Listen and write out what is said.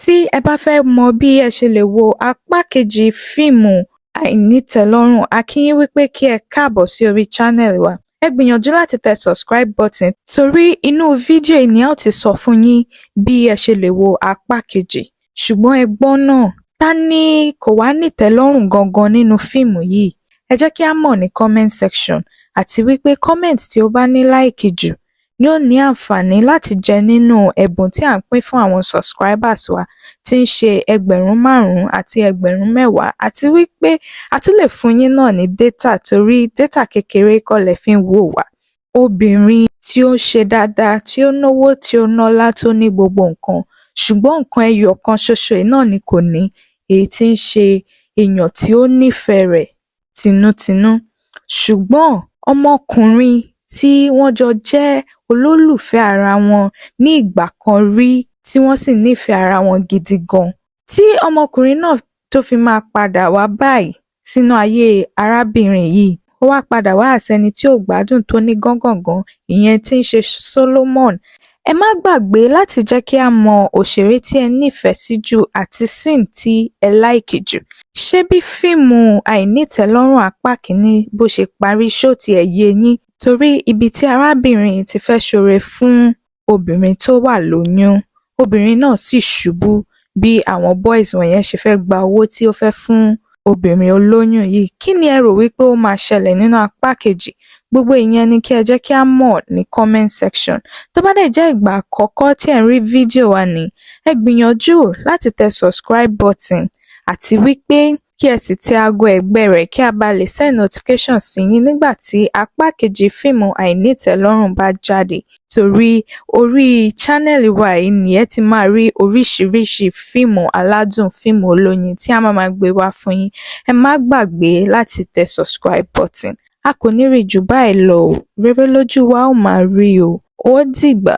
Tí ẹ bá fẹ́ mọ bí ẹ ṣe lè wo apá kejì fíìmù àìnítẹ̀lọ́rùn, a kí yín wípé kí ẹ káàbọ̀ sí orí channel wa. Ẹ gbìyànjú láti tẹ subscribe button torí inú fídíò yìí ni a ó ti sọ fún yín bí ẹ ṣe lè wo apá kejì. Ṣùgbọ́n ẹ gbọ́ náà, ta ni kò wá nítẹ̀lọ́rùn gangan nínú fíìmù yìí? Ẹ jẹ́ kí a mọ̀ ní comment section àti wípé comment tí ó bá ní láìkì jù ni ó ní àǹfààní láti jẹ nínú ẹ̀bùn tí à ń pín fún àwọn subscribers wa tí ń ṣe 5,000 àti 10,000 àti wípé a tún lè fún yín náà ní data torí data kékeré kọ́ lẹ fi ń wò wá. Obìnrin tí ó ṣe dáadáa, tí ó náwó, tí ó nọ́lá, tó ní gbogbo nǹkan, ṣùgbọ́n nǹkan ẹyọ kan ṣoṣo yìí náà ni kò ní, èyí tí ń ṣe èèyàn tí ó nífẹ̀ẹ́ rẹ̀ tinútinú. Ṣùgbọ́n ọmọkùnrin tí wọ́n jọ jẹ́ olólùfẹ́ ara wọn ní ìgbà kan rí tí wọ́n sì nífẹ̀ẹ́ ara wọn gidi gan. Tí ọmọkùnrin náà tó fi máa padà wá báyìí sínú ayé arábìnrin yìí, ó wá padà wá àsẹni tí ò gbádùn tó ní gángangan, ìyẹn tí ń ṣe Solomon. Ẹ má gbàgbé láti jẹ́ kí a mọ òṣèré tí ẹ nífẹ̀ẹ́ sí jù àti scene tí ẹ láìkì jù. Ṣé bí fíìmù àìnítẹ̀lọ́rùn apá kìíní bó ṣe parí ṣó ti ẹ̀ yé yín? Torí ibi tí arábìnrin ti fẹ́ ṣoore fún obìnrin tó wà lóyún, obìnrin náà sì ṣubú bí àwọn boys wọ̀nyẹn ṣe fẹ́ gba owó tí ó fẹ́ fún obìnrin olóyún yìí. Kí ni ẹ rò wípé ó máa ṣẹlẹ̀ nínú apá kejì? Gbogbo ìyẹn ni kí ẹ jẹ́ kí a mọ̀ ní comment section. Tó bá dẹ̀ jẹ́ ìgbà àkọ́kọ́ tí ẹ̀ ń rí fídíò wa ní, ẹ gbìyànjú láti tẹ subscribe button àti wípé kí ẹ sì tẹ aago ẹ̀gbẹ́ rẹ̀ kí a bá lè send notification sí yín nígbà tí apá kejì fíìmù àìnítẹ̀lọ́rùn bá jáde. Torí orí channel wa yìí ni ẹ ti máa rí oríṣiríṣi fíìmù aládùn, fíìmù olóyin tí a máa gbé wá fún yín. Ẹ má gbàgbé láti tẹ subscribe button. A kò ní rí jù báyìí lọ o, rere lójú wa ó máa rí o. Ó dìgbà.